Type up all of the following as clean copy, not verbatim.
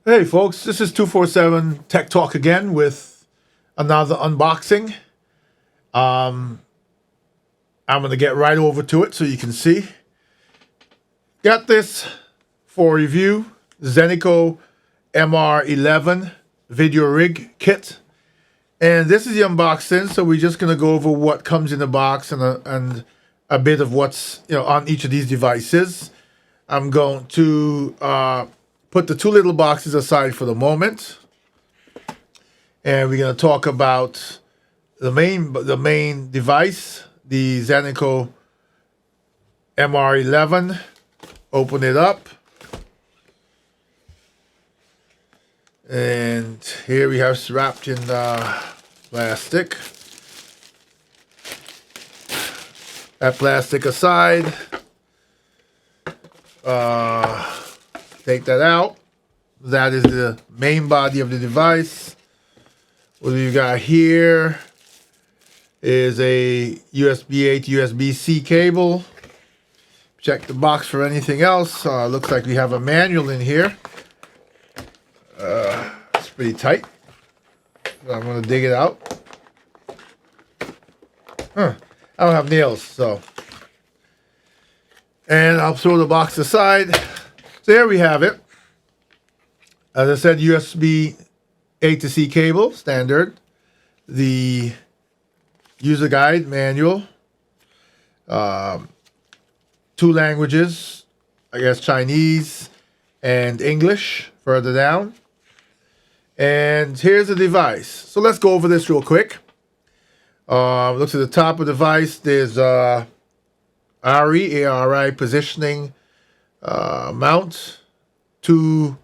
Hey folks, this is 247 Tech Talk again with another unboxing. Um, I'm going to get right over to it so you can see. Got this for review, Zeniko MR11 video rig kit. And this is the unboxing, so we're just going to go over what comes in the box and a bit of what's on each of these devices. I'm going to put the two little boxes aside for the moment. And we're going to talk about the main device, the Zeniko MR11. Open it up. And here we have wrapped in plastic. That plastic aside. Take that out. That is the main body of the device. What we've got here is a USB-A to USB-C cable. Check the box for anything else. Looks like we have a manual in here. It's pretty tight. I'm going to dig it out. I don't have nails, so. And I'll throw the box aside. So there we have it. As I said, USB-A to C cable, standard. The user guide manual. 2 languages, I guess Chinese and English further down. And here's the device. So let's go over this real quick. Looks at the top of the device. There's ARI positioning mount, 2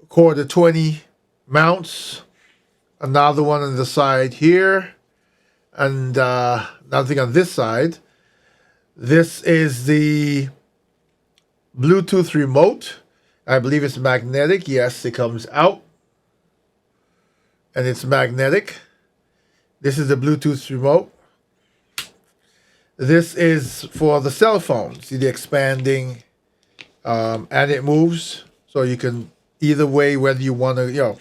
quarter 20 mounts, another one on the side here, and nothing on this side. This is the Bluetooth remote. I believe it's magnetic. Yes, it comes out and it's magnetic. This is the Bluetooth remote. This is for the cell phone. See the expanding and it moves. So you can either way, whether you want to,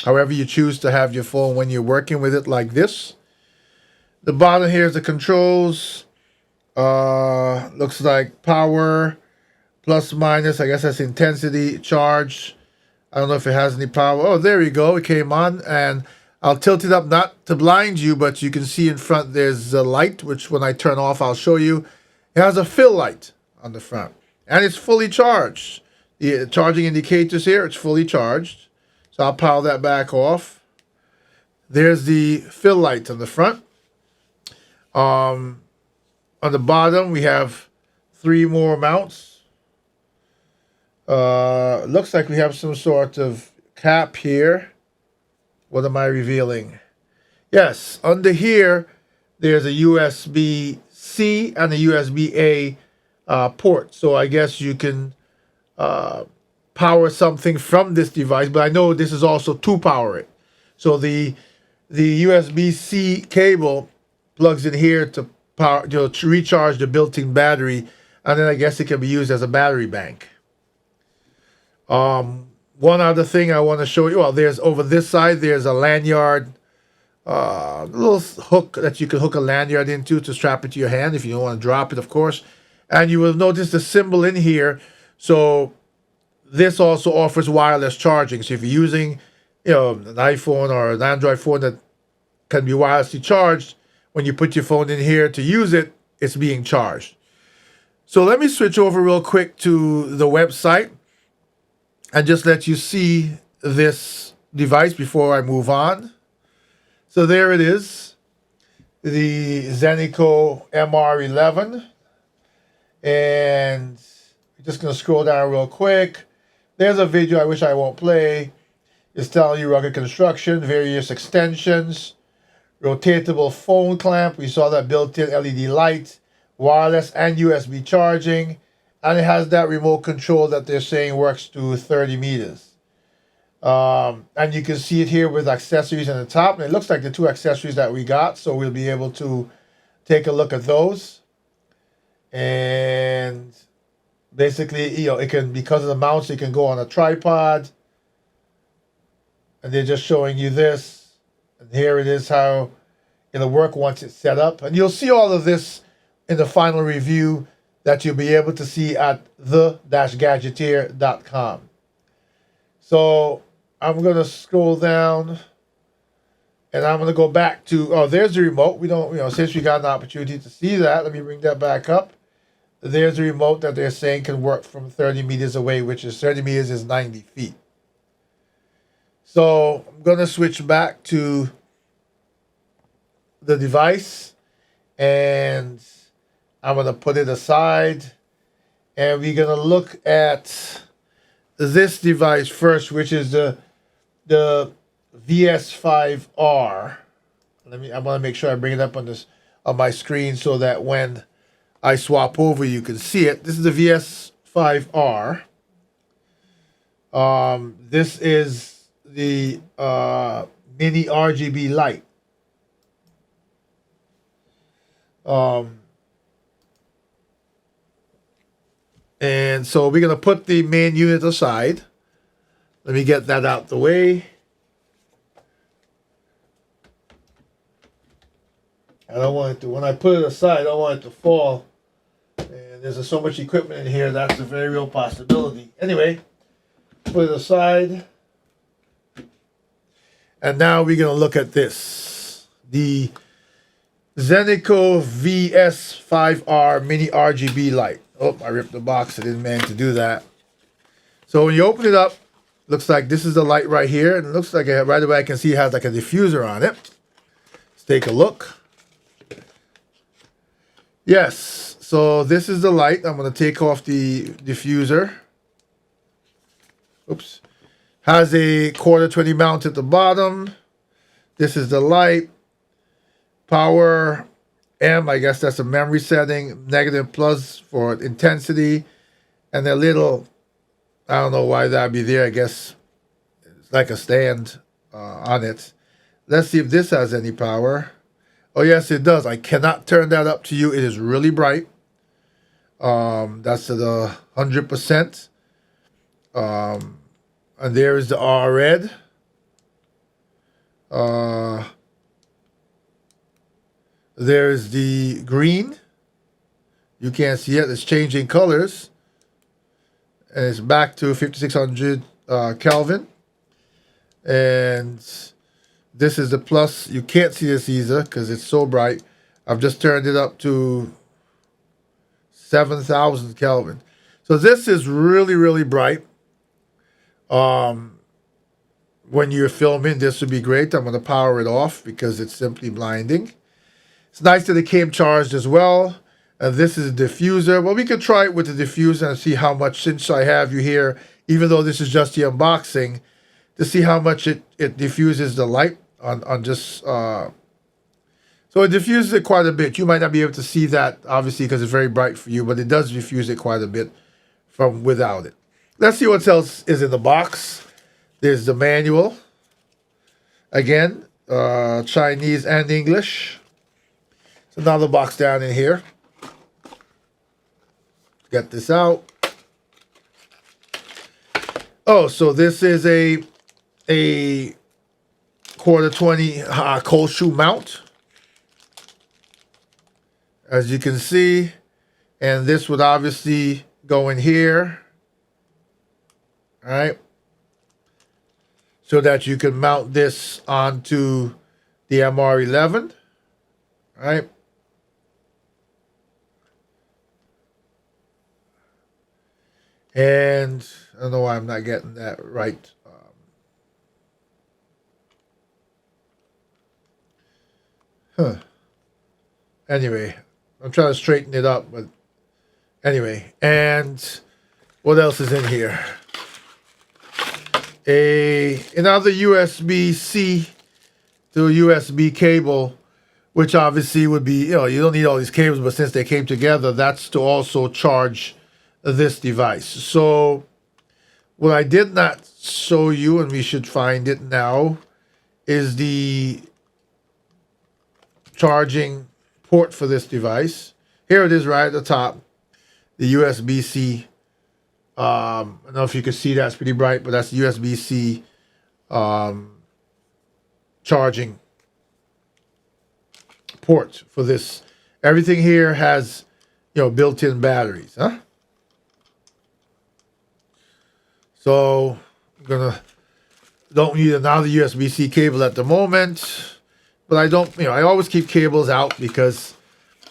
however you choose to have your phone when you're working with it like this. The bottom here is the controls. Looks like power, plus minus. I guess that's intensity, charge. I don't know if it has any power. Oh, there we go. It came on, and I'll tilt it up not to blind you, but you can see in front there's a light, which when I turn off, I'll show you. It has a fill light on the front, and it's fully charged. The charging indicators here, it's fully charged. So I'll power that back off. There's the fill light on the front. On the bottom, we have 3 more mounts. Looks like we have some sort of cap here. What am I revealing? Yes, under here, there's a USB-C and a USB-A port. So I guess you can power something from this device, but I know this is also to power it. So the USB-C cable plugs in here to power, to recharge the built-in battery, and then I guess it can be used as a battery bank. One other thing I want to show you, well, there's over this side, there's a lanyard, little hook that you can hook a lanyard into to strap it to your hand if you don't want to drop it, of course. And you will notice the symbol in here. So this also offers wireless charging. So if you're using, an iPhone or an Android phone that can be wirelessly charged, when you put your phone in here to use it, it's being charged. So let me switch over real quick to the website and just let you see this device before I move on. So there it is, the Zeniko MR11. And I'm just going to scroll down real quick. There's a video I wish I won't play. It's telling you rugged construction, various extensions, rotatable phone clamp. We saw that built-in LED light, wireless and USB charging, and it has that remote control that they're saying works to 30 meters. And you can see it here with accessories on the top. And it looks like the 2 accessories that we got, so we'll be able to take a look at those. And basically, it can, because of the mounts, it can go on a tripod. and they're just showing you this. And here it is how it'll work once it's set up. And you'll see all of this in the final review that you'll be able to see at the-gadgeteer.com. So I'm going to scroll down, and I'm going to go back to, oh, there's the remote. We don't, since we got an opportunity to see that, let me bring that back up. There's the remote that they're saying can work from 30 meters away, which is 30 meters is 90 feet. So I'm going to switch back to the device, and I'm going to put it aside, and we're going to look at this device first, which is the VS5R. I want to make sure I bring it up on my screen so that when I swap over, you can see it. This is the VS5R. This is the mini RGB light. And so we're going to put the main unit aside. Let me get that out the way. I don't want it to, when I put it aside, I don't want it to fall. And there's so much equipment in here, that's a very real possibility. Anyway, put it aside. And now we're going to look at this. The Zeniko VS5R Mini RGB light. Oh, I ripped the box. I didn't mean to do that. So when you open it up, looks like this is the light right here. And it looks like right away I can see it has like a diffuser on it. Let's take a look. Yes, so this is the light. I'm going to take off the diffuser. Oops. Has a quarter 20 mount at the bottom. This is the light. Power M, I guess that's a memory setting. Negative plus for intensity. And a little, I don't know why that'd be there. I guess it's like a stand on it. Let's see if this has any power. Oh, yes, it does. I cannot turn that up to you. It is really bright. That's at 100%. And there is the R red. There's the green. You can't see it. It's changing colors. And it's back to 5600 Kelvin. And this is the plus. You can't see this either because it's so bright. I've just turned it up to 7000 Kelvin. So this is really, really bright. When you're filming, this would be great. I'm going to power it off because it's simply blinding. It's nice that it came charged as well. This is a diffuser. Well, we could try it with the diffuser and see how much, since I have you here, even though this is just the unboxing, to see how much it diffuses the light on just... So it diffuses it quite a bit. You might not be able to see that, obviously, because it's very bright for you, but it does diffuse it quite a bit from without it. Let's see what else is in the box. There's the manual. Again, Chinese and English. There's another box down in here. Get this out. Oh, so this is a quarter 20 cold shoe mount, as you can see, and this would obviously go in here, all right, so that you can mount this onto the MR11, all right. And I don't know why I'm not getting that right. Anyway, I'm trying to straighten it up, but anyway. And what else is in here? Another USB-C to USB cable, which obviously would be, you don't need all these cables, but since they came together, that's to also charge this device. So what I did not show you, and we should find it now, is the charging port for this device. Here it is right at the top, the USB-C. I don't know if you can see that, it's pretty bright, but that's the USB-C charging port for this. Everything here has, built-in batteries, huh? So don't need another USB-C cable at the moment, but I always keep cables out because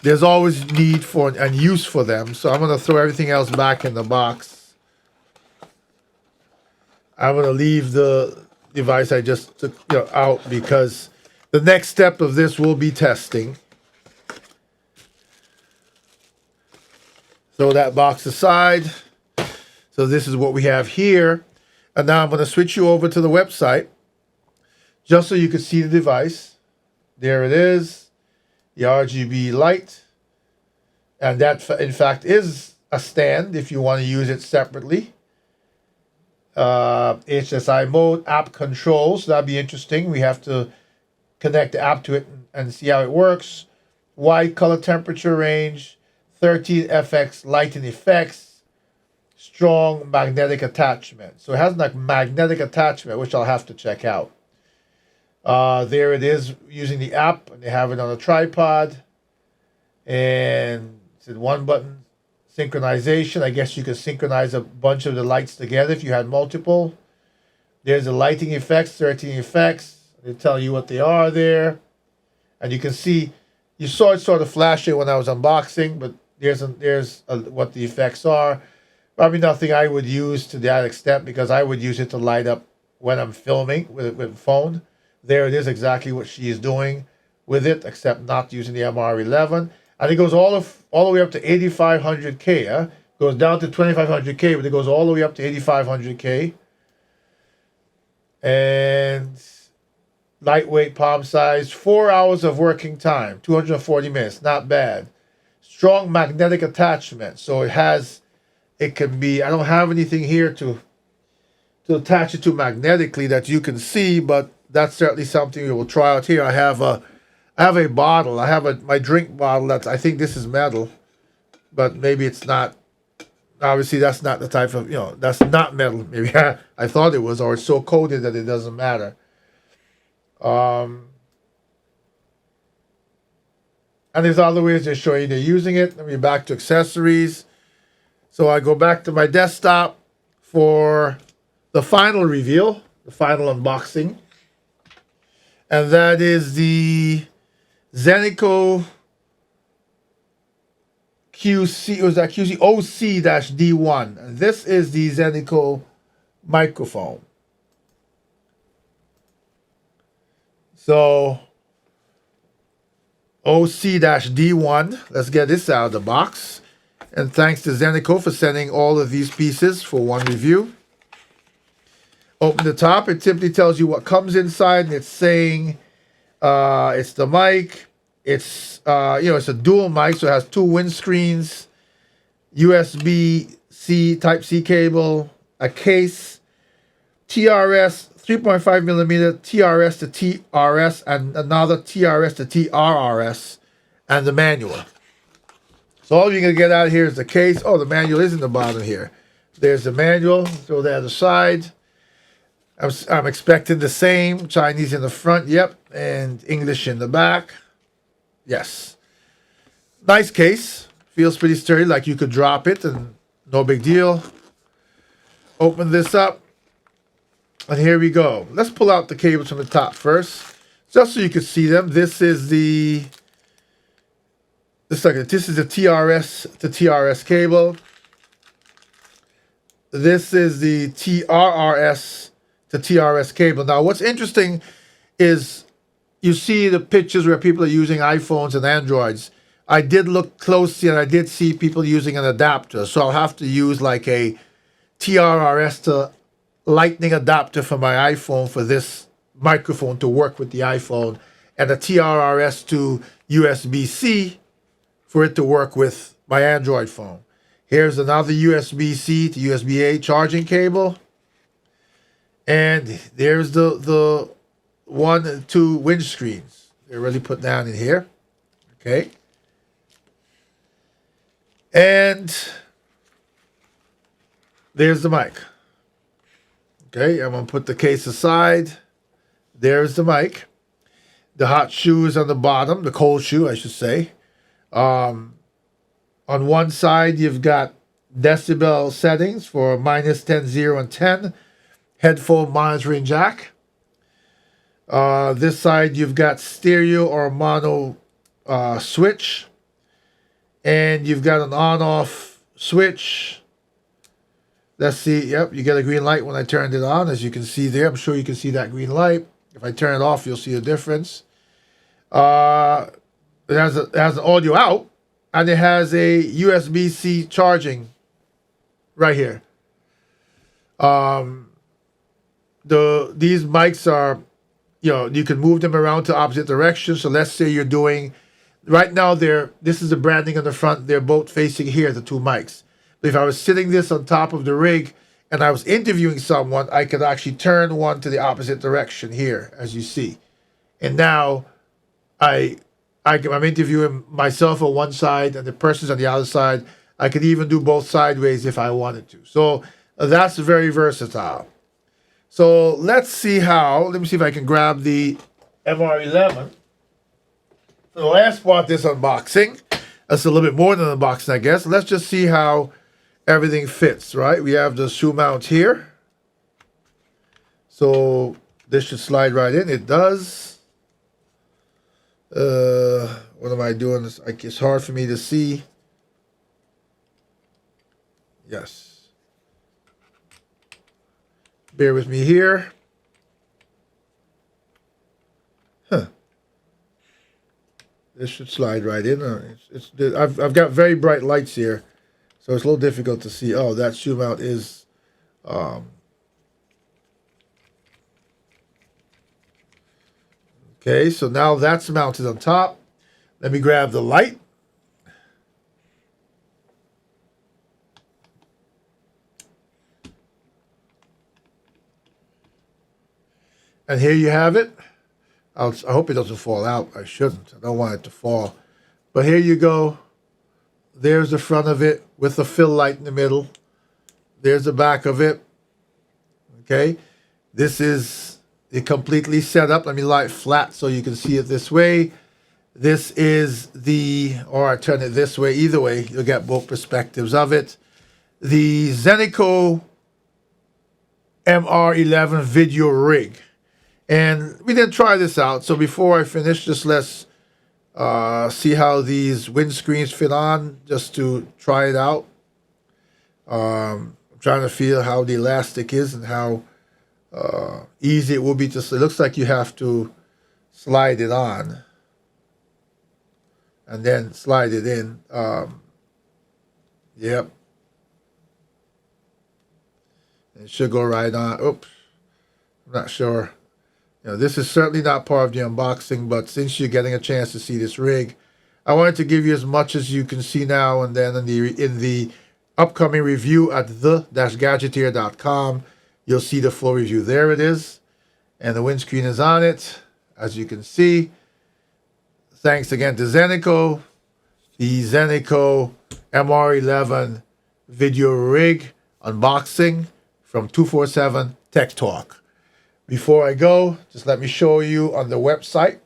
there's always need for and use for them. So I'm gonna throw everything else back in the box. I'm gonna leave the device I just took out because the next step of this will be testing. Throw that box aside. So this is what we have here. And now I'm going to switch you over to the website just so you can see the device. There it is, the RGB light. And that, in fact, is a stand if you want to use it separately. HSI mode, app controls. That'd be interesting. We have to connect the app to it and see how it works. Wide color temperature range, 13 FX lighting effects. Strong magnetic attachment. So it has like magnetic attachment, which I'll have to check out. There it is using the app, and they have it on a tripod. And it's in one button synchronization. I guess you could synchronize a bunch of the lights together if you had multiple. There's the lighting effects, 13 effects. They tell you what they are there. And you can see, you saw it sort of flashing when I was unboxing, but there's what the effects are. Probably nothing I would use to that extent because I would use it to light up when I'm filming with phone. There it is, exactly what she is doing with it, except not using the MR11. And it goes all the way up to 8500K. It goes down to 2500K, but it goes all the way up to 8500K. And lightweight, palm size, 4 hours of working time, 240 minutes, not bad. Strong magnetic attachment, so it can be, I don't have anything here to attach it to magnetically that you can see, but that's certainly something we will try out here. I have a bottle. My drink bottle I think this is metal, but maybe it's not. Obviously, that's not the type of, that's not metal. Maybe I thought it was, or it's so coated that it doesn't matter. And there's other ways they show you they're using it. Let me back to accessories. So I go back to my desktop for the final reveal, the final unboxing. And that is the Zeniko QC, was that QC OC-D1. This is the Zeniko microphone. So OC-D1, let's get this out of the box. And thanks to Zeniko for sending all of these pieces for one review. Open the top, it simply tells you what comes inside, and it's saying it's the mic. It's it's a dual mic, so it has two windscreens, USB-C Type-C cable, a case, TRS 3.5 millimeter, TRS to TRS, and another TRS to TRRS, and the manual. So all you're going to get out of here is the case. Oh, the manual is in the bottom here. There's the manual. Throw that aside. I'm expecting the same. Chinese in the front, yep, and English in the back. Yes. Nice case. Feels pretty sturdy, like you could drop it and no big deal. Open this up. And here we go. Let's pull out the cables from the top first, just so you can see them. This is the TRS to TRS cable. This is the TRRS to TRS cable. Now, what's interesting is you see the pictures where people are using iPhones and Androids. I did look closely and I did see people using an adapter. So I'll have to use like a TRRS to Lightning adapter for my iPhone for this microphone to work with the iPhone, and a TRRS to USB-C for it to work with my Android phone. Here's another USB-C to USB-A charging cable. And there's the 1 and 2 windscreens. They're really put down in here. Okay. And there's the mic. Okay, I'm going to put the case aside. There's the mic. The hot shoe is on the bottom, the cold shoe, I should say. On one side, you've got decibel settings for minus 10, 0, and 10. Headphone monitoring jack. This side, you've got stereo or mono switch. And you've got an on-off switch. Let's see. Yep, you get a green light when I turned it on, as you can see there. I'm sure you can see that green light. If I turn it off, you'll see a difference. It has an audio out, and it has a USB-C charging right here. These mics are, you can move them around to opposite directions. So let's say you're doing, right now this is the branding on the front. They're both facing here, the two mics. But if I was sitting this on top of the rig and I was interviewing someone, I could actually turn one to the opposite direction here, as you see. And now I'm interviewing myself on one side and the person's on the other side. I could even do both sideways if I wanted to. So that's very versatile. So let me see if I can grab the MR11. For the last part of this unboxing, that's a little bit more than an unboxing, I guess. Let's just see how everything fits, right? We have the shoe mount here. So this should slide right in. It does. What am I doing? It's hard for me to see. Yes. Bear with me here. This should slide right in. I've got very bright lights here, so it's a little difficult to see. Oh, that shoe mount is. Okay, so now that's mounted on top. Let me grab the light. And here you have it. I hope it doesn't fall out. I shouldn't. I don't want it to fall. But here you go. There's the front of it with the fill light in the middle. There's the back of it. Okay. This is it completely set up. Let me lie it flat so you can see it this way. This is or I turn it this way. Either way, you'll get both perspectives of it. The Zeniko MR11 video rig. And we didn't try this out. So before I finish this, let's see how these windscreens fit on, just to try it out. I'm trying to feel how the elastic is and how easy it will be to. It looks like you have to slide it on and then slide it in. Yep. It should go right on. Oops. I'm not sure. This is certainly not part of the unboxing, but since you're getting a chance to see this rig, I wanted to give you as much as you can see now, and then in the upcoming review at the-gadgeteer.com, you'll see the full review. There it is, and the windscreen is on it, as you can see. Thanks again to Zeniko, the Zeniko MR11 video rig unboxing from 247 Tech Talk. Before I go, just let me show you on the website.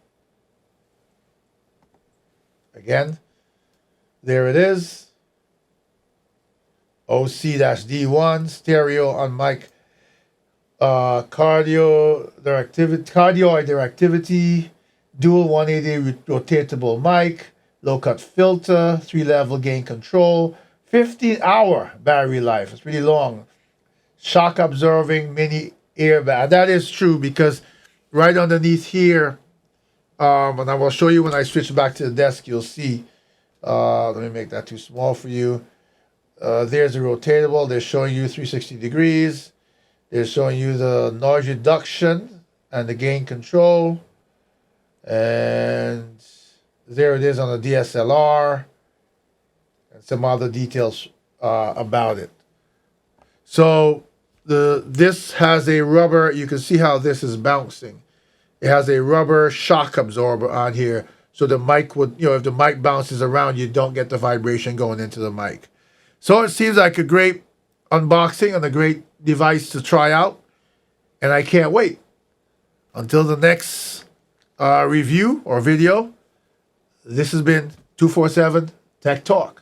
Again, there it is. OC-D1, stereo on mic, cardioid directivity, dual 180 rotatable mic, low-cut filter, 3-level gain control, 15-hour battery life. It's really long. Shock absorbing mini airbag. That is true, because right underneath here, and I will show you when I switch back to the desk, you'll see. Let me make that too small for you. There's a rotatable. They're showing you 360 degrees. They're showing you the noise reduction and the gain control. And there it is on the DSLR. And some other details about it. So this has a rubber. You can see how this is bouncing. It has a rubber shock absorber on here, so the mic would, if the mic bounces around, you don't get the vibration going into the mic. So it seems like a great unboxing and a great device to try out, and I can't wait until the next review or video. This has been 247 Tech Talk.